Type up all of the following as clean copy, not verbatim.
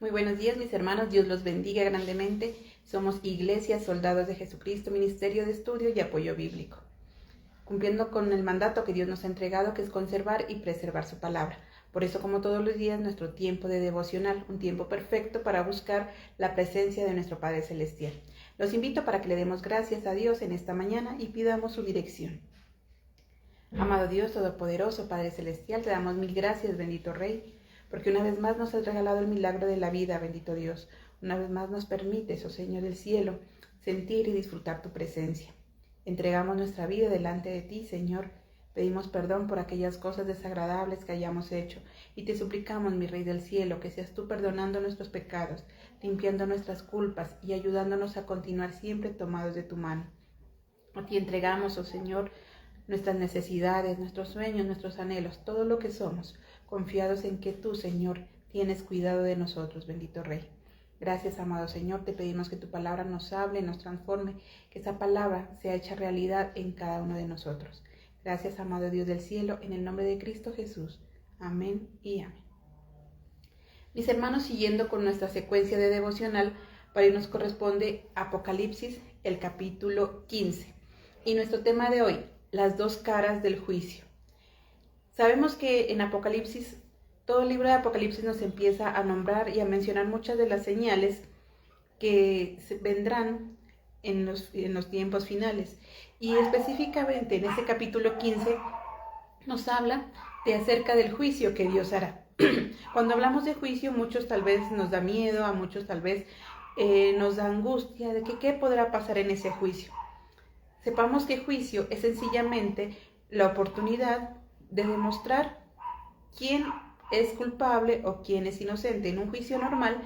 Muy buenos días, mis hermanos. Dios los bendiga grandemente. Somos Iglesia Soldados de Jesucristo, Ministerio de Estudio y Apoyo Bíblico, cumpliendo con el mandato que Dios nos ha entregado, que es conservar y preservar su palabra. Por eso, como todos los días, nuestro tiempo de devocional, un tiempo perfecto para buscar la presencia de nuestro Padre Celestial. Los invito para que le demos gracias a Dios en esta mañana y pidamos su dirección. Amado Dios Todopoderoso, Padre Celestial, te damos mil gracias, bendito Rey, porque una vez más nos has regalado el milagro de la vida, bendito Dios. Una vez más nos permites, oh Señor del cielo, sentir y disfrutar tu presencia. Entregamos nuestra vida delante de ti, Señor. Pedimos perdón por aquellas cosas desagradables que hayamos hecho y te suplicamos, mi Rey del cielo, que seas tú perdonando nuestros pecados, limpiando nuestras culpas y ayudándonos a continuar siempre tomados de tu mano. A ti entregamos, oh Señor, nuestras necesidades, nuestros sueños, nuestros anhelos, todo lo que somos, confiados en que tú, Señor, tienes cuidado de nosotros, bendito Rey. Gracias, amado Señor, te pedimos que tu palabra nos hable, nos transforme, que esa palabra sea hecha realidad en cada uno de nosotros. Gracias, amado Dios del cielo, en el nombre de Cristo Jesús. Amén y amén. Mis hermanos, siguiendo con nuestra secuencia de devocional, para hoy nos corresponde Apocalipsis, el capítulo 15. Y nuestro tema de hoy, las dos caras del juicio. Sabemos que en Apocalipsis, todo el libro de Apocalipsis nos empieza a nombrar y a mencionar muchas de las señales que vendrán en los tiempos finales. Y específicamente en ese capítulo 15 nos habla de acerca del juicio que Dios hará. Cuando hablamos de juicio, muchos tal vez nos da miedo, a muchos tal vez nos da angustia de que qué podrá pasar en ese juicio. Sepamos que juicio es sencillamente la oportunidad de demostrar quién es culpable o quién es inocente. En un juicio normal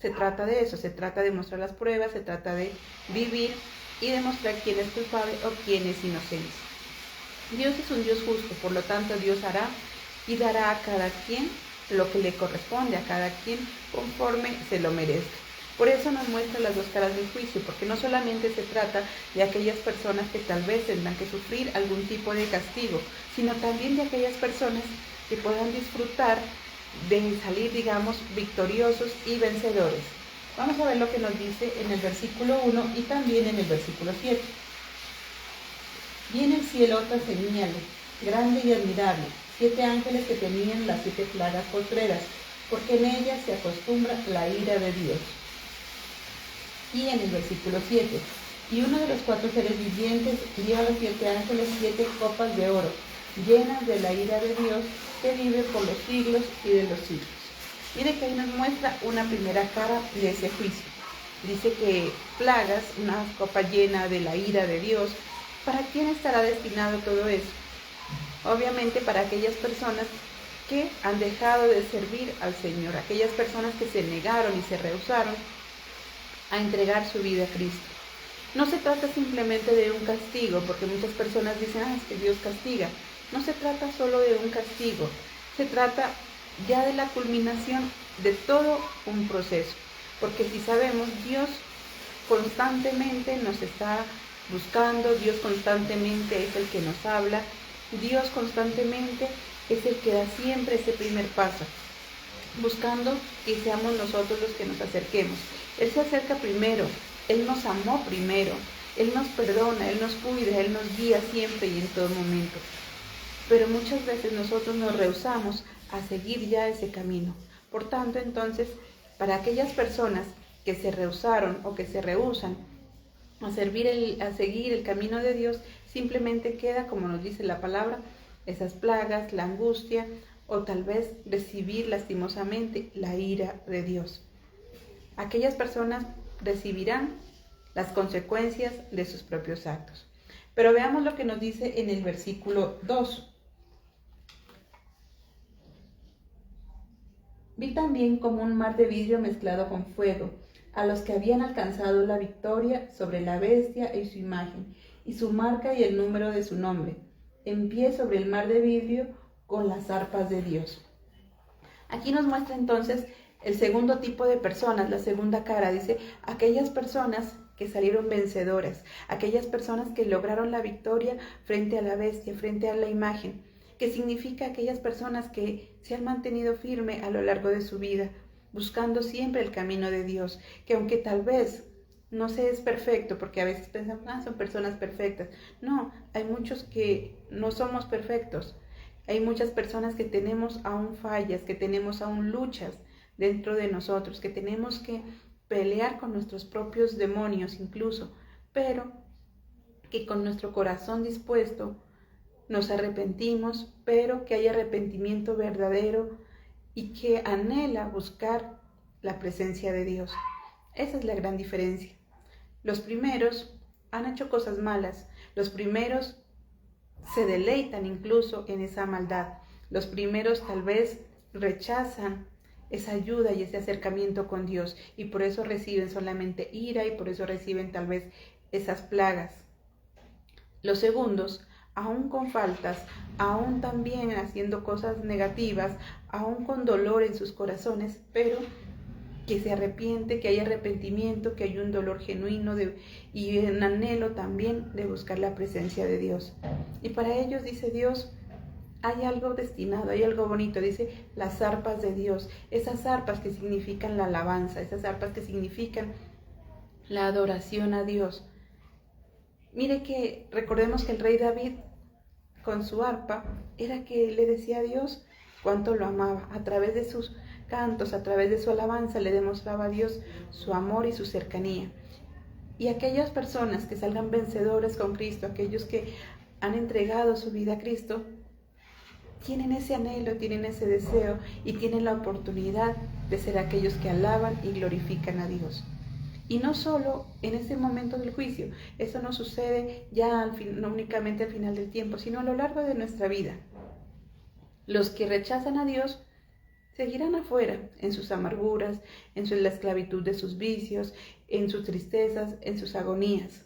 se trata de eso, se trata de mostrar las pruebas, se trata de vivir y demostrar quién es culpable o quién es inocente. Dios es un Dios justo, por lo tanto Dios hará y dará a cada quien lo que le corresponde, a cada quien conforme se lo merezca. Por eso nos muestra las dos caras del juicio, porque no solamente se trata de aquellas personas que tal vez tendrán que sufrir algún tipo de castigo, sino también de aquellas personas que puedan disfrutar de salir, digamos, victoriosos y vencedores. Vamos a ver lo que nos dice en el versículo 1 y también en el versículo 7. Vi en el cielo otra señal, grande y admirable, 7 ángeles que tenían las 7 plagas postreras, porque en ellas se acostumbra la ira de Dios. Y en el versículo 7, y uno de los 4 seres vivientes dio a los 7 ángeles 7 copas de oro, llenas de la ira de Dios, que vive por los siglos y de los siglos. Mire que ahí nos muestra una primera cara de ese juicio. Dice que plagas, una copa llena de la ira de Dios. ¿Para quién estará destinado todo eso? Obviamente para aquellas personas que han dejado de servir al Señor, aquellas personas que se negaron y se rehusaron a entregar su vida a Cristo. No se trata simplemente de un castigo, porque muchas personas dicen, es que Dios castiga. No se trata solo de un castigo, se trata ya de la culminación de todo un proceso. Porque si sabemos, Dios constantemente nos está buscando, Dios constantemente es el que nos habla, Dios constantemente es el que da siempre ese primer paso, buscando que seamos nosotros los que nos acerquemos. Él se acerca primero, Él nos amó primero, Él nos perdona, Él nos cuida, Él nos guía siempre y en todo momento. Pero muchas veces nosotros nos rehusamos a seguir ya ese camino. Por tanto, entonces, para aquellas personas que se rehusaron o que se rehusan a seguir el camino de Dios, simplemente queda, como nos dice la palabra, esas plagas, la angustia o tal vez recibir lastimosamente la ira de Dios. Aquellas personas recibirán las consecuencias de sus propios actos. Pero veamos lo que nos dice en el versículo 2. Vi también como un mar de vidrio mezclado con fuego, a los que habían alcanzado la victoria sobre la bestia y su imagen, y su marca y el número de su nombre, en pie sobre el mar de vidrio con las arpas de Dios. Aquí nos muestra entonces el segundo tipo de personas, la segunda cara. Dice, aquellas personas que salieron vencedoras, aquellas personas que lograron la victoria frente a la bestia, frente a la imagen, que significa aquellas personas que se han mantenido firme a lo largo de su vida, buscando siempre el camino de Dios, que aunque tal vez no se es perfecto, porque a veces pensamos, son personas perfectas. No, hay muchos que no somos perfectos. Hay muchas personas que tenemos aún fallas, que tenemos aún luchas dentro de nosotros, que tenemos que pelear con nuestros propios demonios incluso, pero que con nuestro corazón dispuesto nos arrepentimos, pero que hay arrepentimiento verdadero y que anhela buscar la presencia de Dios. Esa es la gran diferencia. Los primeros han hecho cosas malas, los primeros se deleitan incluso en esa maldad, los primeros tal vez rechazan esa ayuda y ese acercamiento con Dios y por eso reciben solamente ira y por eso reciben tal vez esas plagas. Los segundos, aún con faltas, aún también haciendo cosas negativas, aún con dolor en sus corazones, pero que se arrepiente, que hay arrepentimiento, que hay un dolor genuino y un anhelo también de buscar la presencia de Dios. Y para ellos, dice Dios, hay algo destinado, hay algo bonito, dice las arpas de Dios, esas arpas que significan la alabanza, esas arpas que significan la adoración a Dios. Mire que recordemos que el rey David con su arpa era que le decía a Dios cuánto lo amaba. A través de sus cantos, a través de su alabanza le demostraba a Dios su amor y su cercanía. Y aquellas personas que salgan vencedores con Cristo, aquellos que han entregado su vida a Cristo, tienen ese anhelo, tienen ese deseo y tienen la oportunidad de ser aquellos que alaban y glorifican a Dios. Y no solo en ese momento del juicio, eso no sucede ya no únicamente al final del tiempo, sino a lo largo de nuestra vida. Los que rechazan a Dios seguirán afuera, en sus amarguras, en la esclavitud de sus vicios, en sus tristezas, en sus agonías.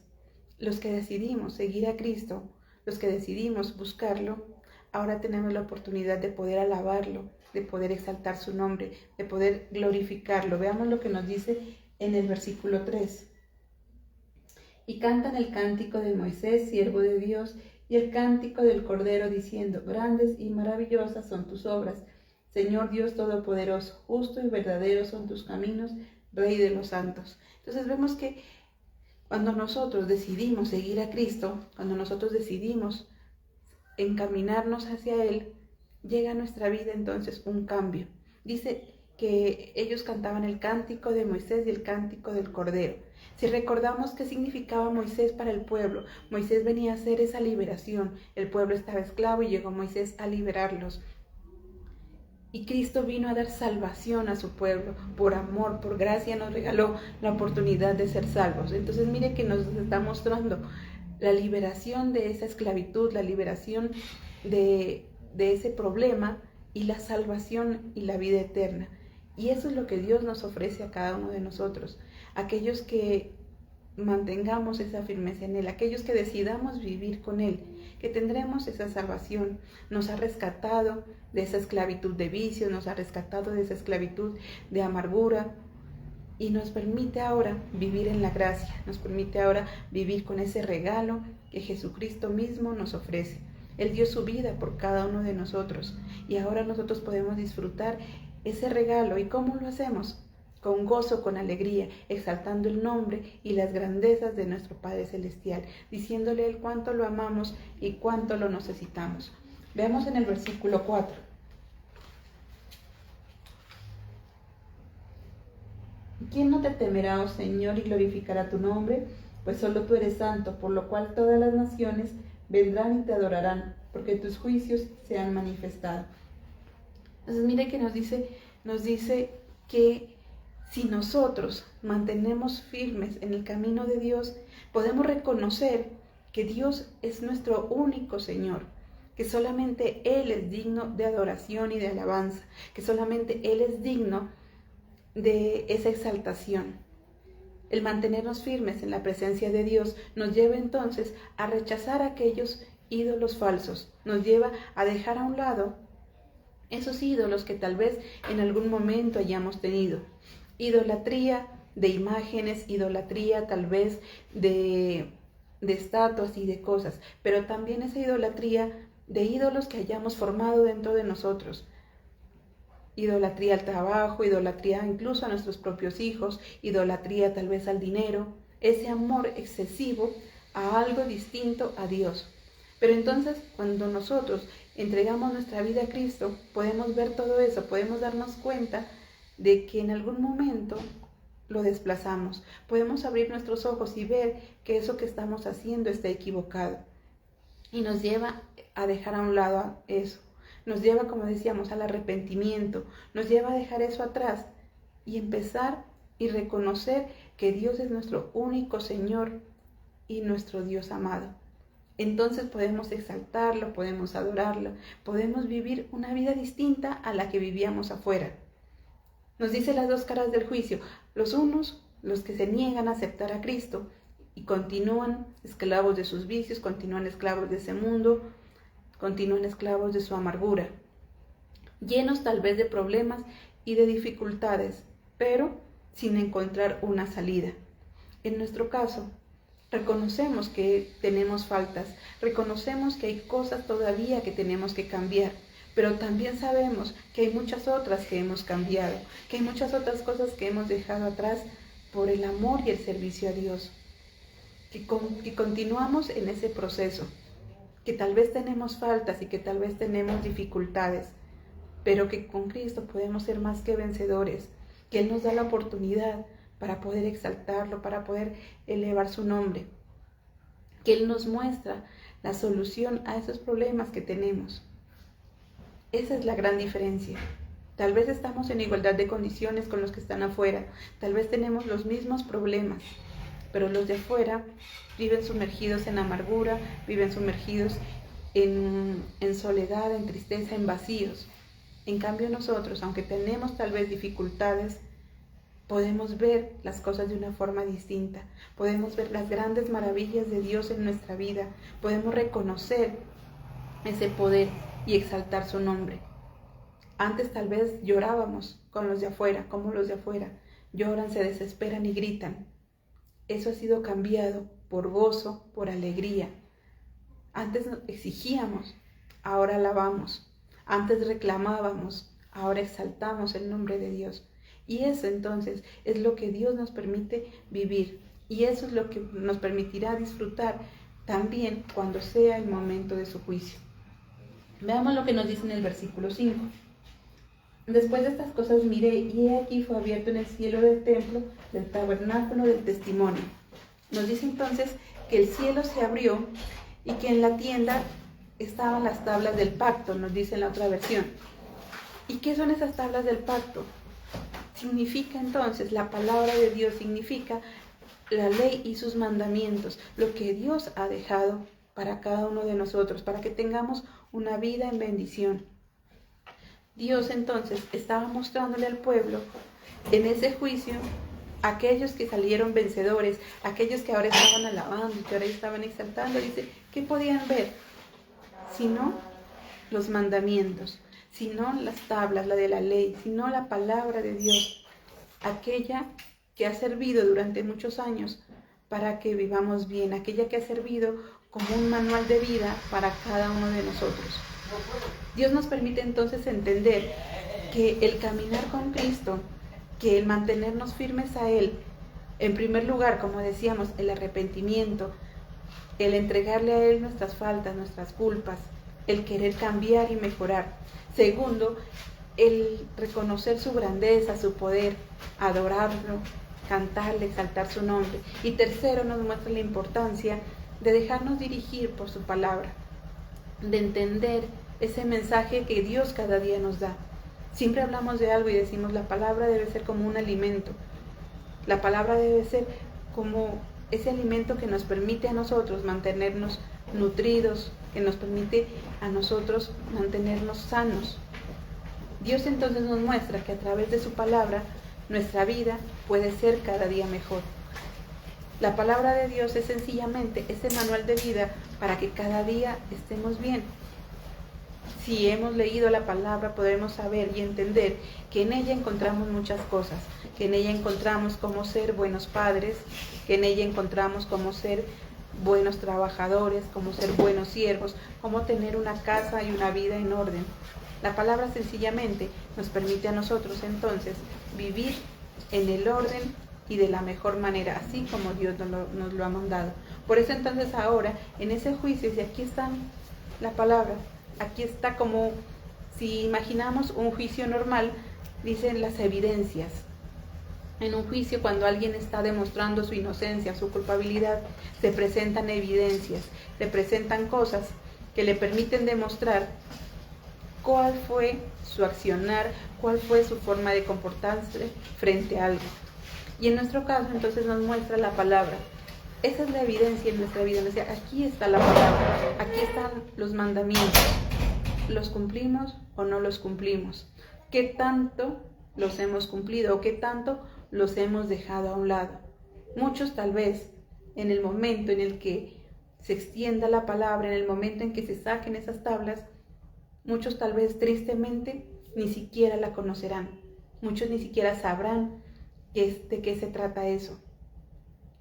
Los que decidimos seguir a Cristo, los que decidimos buscarlo, ahora tenemos la oportunidad de poder alabarlo, de poder exaltar su nombre, de poder glorificarlo. Veamos lo que nos dice en el versículo 3. Y cantan el cántico de Moisés, siervo de Dios, y el cántico del Cordero, diciendo: grandes y maravillosas son tus obras, Señor Dios Todopoderoso, justo y verdadero son tus caminos, Rey de los santos. Entonces vemos que cuando nosotros decidimos seguir a Cristo, cuando nosotros decidimos encaminarnos hacia Él, llega a nuestra vida entonces un cambio. Dice que ellos cantaban el cántico de Moisés y el cántico del Cordero. Si recordamos qué significaba Moisés para el pueblo, Moisés venía a hacer esa liberación. El pueblo estaba esclavo y llegó Moisés a liberarlos. Y Cristo vino a dar salvación a su pueblo. Por amor, por gracia nos regaló la oportunidad de ser salvos. Entonces mire que nos está mostrando la liberación de esa esclavitud, la liberación de ese problema y la salvación y la vida eterna. Y eso es lo que Dios nos ofrece a cada uno de nosotros. Aquellos que mantengamos esa firmeza en Él, aquellos que decidamos vivir con Él, que tendremos esa salvación. Nos ha rescatado de esa esclavitud de vicios, nos ha rescatado de esa esclavitud de amargura y nos permite ahora vivir en la gracia, nos permite ahora vivir con ese regalo que Jesucristo mismo nos ofrece. Él dio su vida por cada uno de nosotros y ahora nosotros podemos disfrutar ese regalo. ¿Y cómo lo hacemos? Con gozo, con alegría, exaltando el nombre y las grandezas de nuestro Padre Celestial, diciéndole a Él cuánto lo amamos y cuánto lo necesitamos. Veamos en el versículo 4. ¿Quién no te temerá, oh Señor, y glorificará tu nombre? Pues solo tú eres santo, por lo cual todas las naciones vendrán y te adorarán, porque tus juicios se han manifestado. Entonces mire que nos dice que si nosotros mantenemos firmes en el camino de Dios, podemos reconocer que Dios es nuestro único Señor, que solamente Él es digno de adoración y de alabanza, que solamente Él es digno de esa exaltación. El mantenernos firmes en la presencia de Dios nos lleva entonces a rechazar aquellos ídolos falsos, nos lleva a dejar a un lado esos ídolos que tal vez en algún momento hayamos tenido. Idolatría de imágenes, idolatría tal vez de estatuas y de cosas, pero también esa idolatría de ídolos que hayamos formado dentro de nosotros. idolatría al trabajo, idolatría incluso a nuestros propios hijos, idolatría tal vez al dinero, ese amor excesivo a algo distinto a Dios. Pero entonces, cuando nosotros entregamos nuestra vida a Cristo, podemos ver todo eso, podemos darnos cuenta de que en algún momento lo desplazamos. Podemos abrir nuestros ojos y ver que eso que estamos haciendo está equivocado. Y nos lleva a dejar a un lado eso. Nos lleva, como decíamos, al arrepentimiento. Nos lleva a dejar eso atrás y empezar y reconocer que Dios es nuestro único Señor y nuestro Dios amado. Entonces podemos exaltarlo, podemos adorarlo, podemos vivir una vida distinta a la que vivíamos afuera. Nos dice las dos caras del juicio. Los unos, los que se niegan a aceptar a Cristo y continúan esclavos de sus vicios, continúan esclavos de ese mundo, continúan esclavos de su amargura, llenos tal vez de problemas y de dificultades, pero sin encontrar una salida. En nuestro caso, reconocemos que tenemos faltas, reconocemos que hay cosas todavía que tenemos que cambiar, pero también sabemos que hay muchas otras que hemos cambiado, que hay muchas otras cosas que hemos dejado atrás por el amor y el servicio a Dios, que continuamos en ese proceso, que tal vez tenemos faltas y que tal vez tenemos dificultades, pero que con Cristo podemos ser más que vencedores, que Él nos da la oportunidad para poder exaltarlo, para poder elevar su nombre, que Él nos muestra la solución a esos problemas que tenemos. Esa es la gran diferencia. Tal vez estamos en igualdad de condiciones con los que están afuera, tal vez tenemos los mismos problemas, pero los de afuera viven sumergidos en amargura, viven sumergidos en soledad, en tristeza, en vacíos. En cambio nosotros, aunque tenemos tal vez dificultades, podemos ver las cosas de una forma distinta, podemos ver las grandes maravillas de Dios en nuestra vida, podemos reconocer ese poder y exaltar su nombre. Antes tal vez llorábamos con los de afuera, como los de afuera, lloran, se desesperan y gritan. Eso ha sido cambiado por gozo, por alegría. Antes exigíamos, ahora alabamos. Antes reclamábamos, ahora exaltamos el nombre de Dios. Y eso entonces es lo que Dios nos permite vivir. Y eso es lo que nos permitirá disfrutar también cuando sea el momento de su juicio. Veamos lo que nos dice en el versículo 5. Después de estas cosas miré, y he aquí fue abierto en el cielo del templo, del tabernáculo del testimonio. Nos dice entonces que el cielo se abrió y que en la tienda estaban las tablas del pacto, nos dice en la otra versión. ¿Y qué son esas tablas del pacto? Significa entonces, la palabra de Dios significa la ley y sus mandamientos, lo que Dios ha dejado para cada uno de nosotros, para que tengamos una vida en bendición. Dios entonces estaba mostrándole al pueblo en ese juicio, aquellos que salieron vencedores, aquellos que ahora estaban alabando y que ahora estaban exaltando, dice, ¿qué podían ver? Sino los mandamientos, sino las tablas, la de la ley, sino la palabra de Dios, aquella que ha servido durante muchos años para que vivamos bien, aquella que ha servido como un manual de vida para cada uno de nosotros. Dios nos permite entonces entender que el caminar con Cristo, que el mantenernos firmes a Él, en primer lugar, como decíamos, el arrepentimiento, el entregarle a Él nuestras faltas, nuestras culpas, el querer cambiar y mejorar. Segundo, el reconocer su grandeza, su poder, adorarlo, cantarle, exaltar su nombre. Y tercero, nos muestra la importancia de dejarnos dirigir por su palabra, de entender ese mensaje que Dios cada día nos da. Siempre hablamos de algo y decimos, la palabra debe ser como un alimento. La palabra debe ser como ese alimento que nos permite a nosotros mantenernos nutridos, que nos permite a nosotros mantenernos sanos. Dios entonces nos muestra que a través de su palabra nuestra vida puede ser cada día mejor. La palabra de Dios es sencillamente ese manual de vida para que cada día estemos bien. Si hemos leído la palabra, podremos saber y entender que en ella encontramos muchas cosas, que en ella encontramos cómo ser buenos padres, que en ella encontramos cómo ser buenos trabajadores, cómo ser buenos siervos, cómo tener una casa y una vida en orden. La palabra sencillamente nos permite a nosotros entonces vivir en el orden y de la mejor manera, así como Dios nos lo ha mandado. Por eso entonces ahora, en ese juicio, si aquí está la palabra, aquí está como si imaginamos un juicio normal, dicen las evidencias. En un juicio, cuando alguien está demostrando su inocencia, su culpabilidad, se presentan evidencias, se presentan cosas que le permiten demostrar cuál fue su accionar, cuál fue su forma de comportarse frente a algo. Y en nuestro caso, entonces, nos muestra la palabra. Esa es la evidencia en nuestra vida. Aquí está la palabra, aquí están los mandamientos. ¿Los cumplimos o no los cumplimos? ¿Qué tanto los hemos cumplido o qué tanto los hemos dejado a un lado? Muchos tal vez, en el momento en el que se extienda la palabra, en el momento en que se saquen esas tablas, muchos tal vez tristemente ni siquiera la conocerán. Muchos ni siquiera sabrán de qué se trata eso.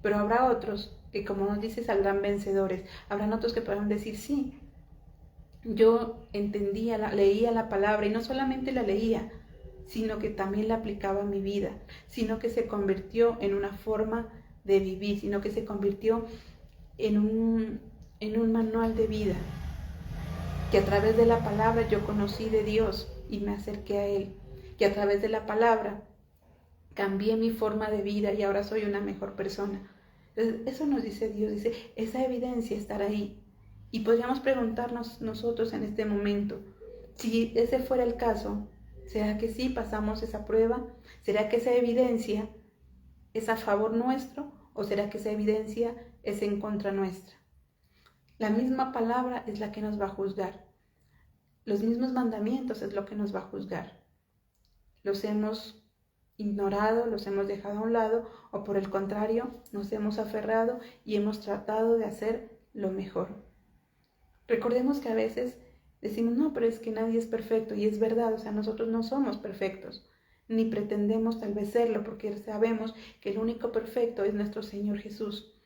Pero habrá otros que, como nos dice, saldrán vencedores. Habrán otros que podrán decir, sí, yo entendía, leía la palabra y no solamente la leía, sino que también la aplicaba a mi vida, sino que se convirtió en una forma de vivir, sino que se convirtió en un manual de vida, que a través de la palabra yo conocí de Dios y me acerqué a Él, que a través de la palabra cambié mi forma de vida y ahora soy una mejor persona. Entonces, eso nos dice Dios, dice, esa evidencia estará ahí. Y podríamos preguntarnos nosotros en este momento, si ese fuera el caso, ¿será que sí pasamos esa prueba? ¿Será que esa evidencia es a favor nuestro o será que esa evidencia es en contra nuestra? La misma palabra es la que nos va a juzgar. Los mismos mandamientos es lo que nos va a juzgar. Los hemos ignorado, los hemos dejado a un lado o por el contrario nos hemos aferrado y hemos tratado de hacer lo mejor. Recordemos que a veces decimos, no, pero es que nadie es perfecto, y es verdad, o sea, nosotros no somos perfectos, ni pretendemos tal vez serlo, porque sabemos que el único perfecto es nuestro Señor Jesús,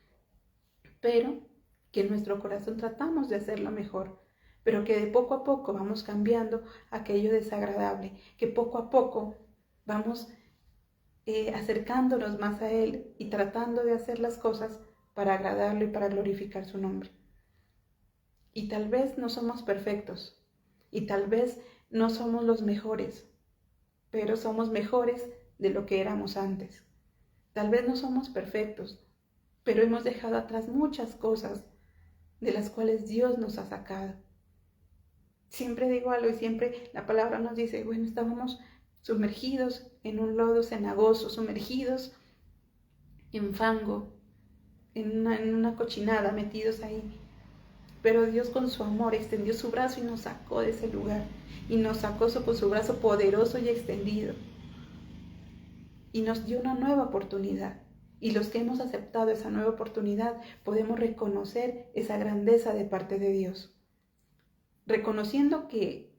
pero que en nuestro corazón tratamos de hacerlo mejor, pero que de poco a poco vamos cambiando aquello desagradable, que poco a poco vamos acercándonos más a Él y tratando de hacer las cosas para agradarlo y para glorificar su nombre. Y tal vez no somos perfectos, y tal vez no somos los mejores, pero somos mejores de lo que éramos antes. Tal vez no somos perfectos, pero hemos dejado atrás muchas cosas de las cuales Dios nos ha sacado. Siempre digo algo y siempre la palabra nos dice, bueno, estábamos sumergidos en un lodo cenagoso, sumergidos en fango, en una cochinada, metidos ahí. Pero Dios con su amor extendió su brazo y nos sacó de ese lugar. Y nos sacó con su brazo poderoso y extendido. Y nos dio una nueva oportunidad. Y los que hemos aceptado esa nueva oportunidad podemos reconocer esa grandeza de parte de Dios. Reconociendo que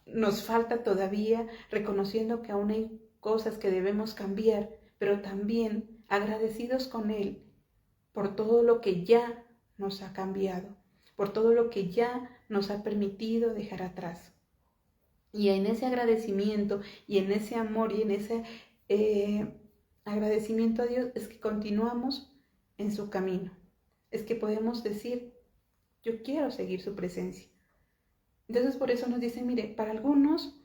nos falta todavía, reconociendo que aún hay cosas que debemos cambiar, pero también agradecidos con Él por todo lo que ya nos ha cambiado, por todo lo que ya nos ha permitido dejar atrás. Y en ese agradecimiento y en ese amor y en ese agradecimiento a Dios es que continuamos en su camino. Es que podemos decir, yo quiero seguir su presencia. Entonces por eso nos dice, mire, para algunos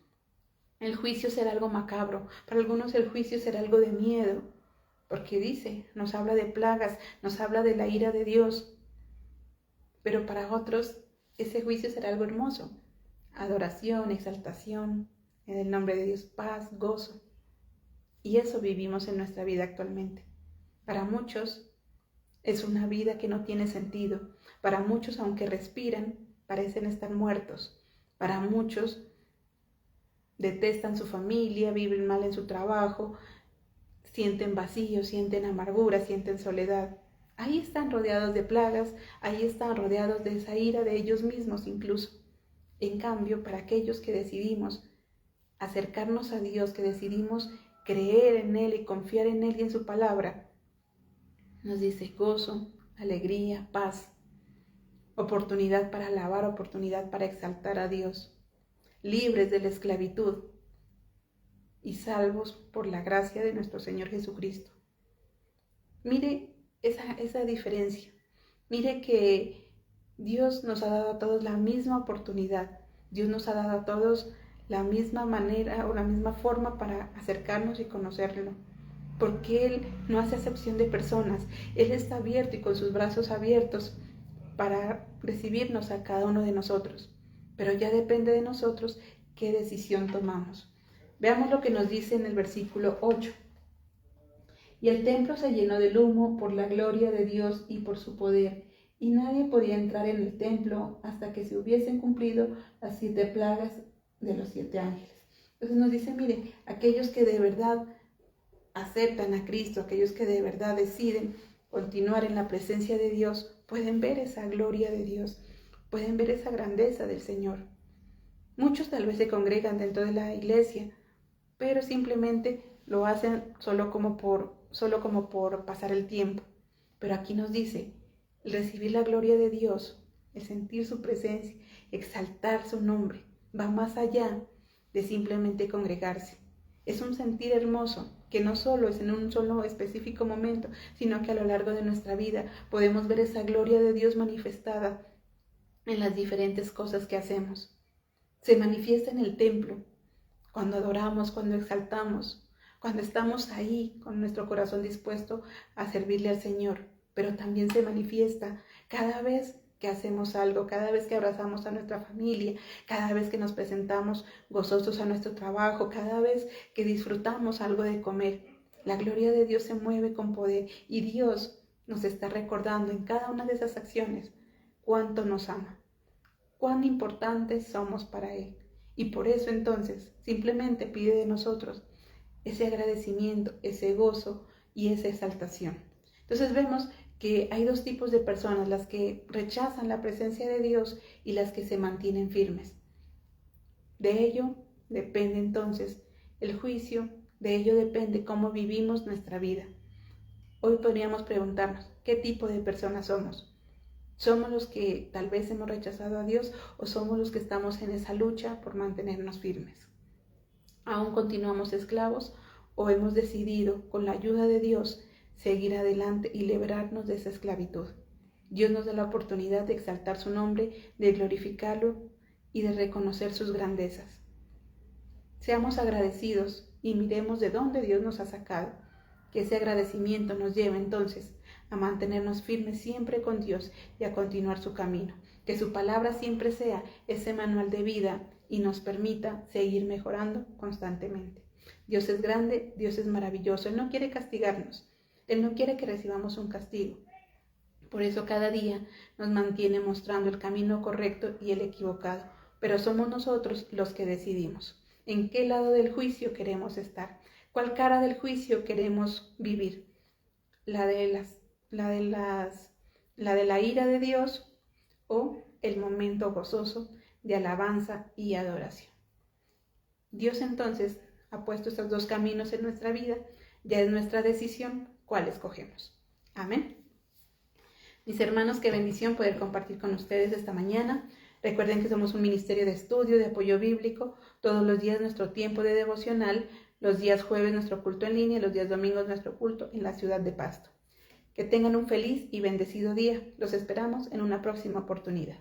el juicio será algo macabro, para algunos el juicio será algo de miedo, porque dice, nos habla de plagas, nos habla de la ira de Dios. Pero para otros ese juicio será algo hermoso, adoración, exaltación, en el nombre de Dios, paz, gozo. Y eso vivimos en nuestra vida actualmente. Para muchos es una vida que no tiene sentido. Para muchos, aunque respiran, parecen estar muertos. Para muchos detestan su familia, viven mal en su trabajo, sienten vacío, sienten amargura, sienten soledad. Ahí están rodeados de plagas, ahí están rodeados de esa ira de ellos mismos incluso. En cambio, para aquellos que decidimos acercarnos a Dios, que decidimos creer en Él y confiar en Él y en su palabra, nos dice gozo, alegría, paz, oportunidad para alabar, oportunidad para exaltar a Dios. libres de la esclavitud y salvos por la gracia de nuestro Señor Jesucristo. Mire esa diferencia. Mire que Dios nos ha dado a todos la misma oportunidad. Dios nos ha dado a todos la misma manera o la misma forma para acercarnos y conocerlo. Porque Él no hace acepción de personas. Él está abierto y con sus brazos abiertos para recibirnos a cada uno de nosotros. Pero ya depende de nosotros qué decisión tomamos. Veamos lo que nos dice en el versículo 8. Y el templo se llenó del humo por la gloria de Dios y por su poder, y nadie podía entrar en el templo hasta que se hubiesen cumplido las 7 plagas de los 7 ángeles. Entonces nos dice, mire, aquellos que de verdad aceptan a Cristo, aquellos que de verdad deciden continuar en la presencia de Dios, pueden ver esa gloria de Dios, pueden ver esa grandeza del Señor. Muchos tal vez se congregan dentro de la iglesia, pero simplemente lo hacen solo como por pasar el tiempo. Pero aquí nos dice, el recibir la gloria de Dios, el sentir su presencia, exaltar su nombre, va más allá de simplemente congregarse. Es un sentir hermoso que no solo es en un solo específico momento, sino que a lo largo de nuestra vida podemos ver esa gloria de Dios manifestada en las diferentes cosas que hacemos. Se manifiesta en el templo, cuando adoramos, cuando exaltamos, cuando estamos ahí con nuestro corazón dispuesto a servirle al Señor, pero también se manifiesta cada vez que hacemos algo, cada vez que abrazamos a nuestra familia, cada vez que nos presentamos gozosos a nuestro trabajo, cada vez que disfrutamos algo de comer. La gloria de Dios se mueve con poder y Dios nos está recordando en cada una de esas acciones cuánto nos ama, cuán importantes somos para Él. Y por eso entonces simplemente pide de nosotros ese agradecimiento, ese gozo y esa exaltación. Entonces vemos que hay 2 tipos de personas, las que rechazan la presencia de Dios y las que se mantienen firmes. De ello depende entonces el juicio, de ello depende cómo vivimos nuestra vida. Hoy podríamos preguntarnos, ¿qué tipo de personas somos? ¿Somos los que tal vez hemos rechazado a Dios o somos los que estamos en esa lucha por mantenernos firmes? ¿Aún continuamos esclavos o hemos decidido, con la ayuda de Dios, seguir adelante y librarnos de esa esclavitud? Dios nos da la oportunidad de exaltar su nombre, de glorificarlo y de reconocer sus grandezas. Seamos agradecidos y miremos de dónde Dios nos ha sacado. Que ese agradecimiento nos lleve entonces a mantenernos firmes siempre con Dios y a continuar su camino. Que su palabra siempre sea ese manual de vida y nos permita seguir mejorando constantemente. Dios es grande, Dios es maravilloso. Él no quiere castigarnos. Él no quiere que recibamos un castigo. Por eso cada día nos mantiene mostrando el camino correcto y el equivocado. Pero somos nosotros los que decidimos en qué lado del juicio queremos estar, cuál cara del juicio queremos vivir. La de la ira de Dios o el momento gozoso de alabanza y adoración. Dios entonces ha puesto estos 2 caminos en nuestra vida, ya es nuestra decisión cuál escogemos. Amén. Mis hermanos, qué bendición poder compartir con ustedes esta mañana. Recuerden que somos un ministerio de estudio, de apoyo bíblico, todos los días nuestro tiempo de devocional, los días jueves nuestro culto en línea, los días domingos nuestro culto en la ciudad de Pasto. Que tengan un feliz y bendecido día. Los esperamos en una próxima oportunidad.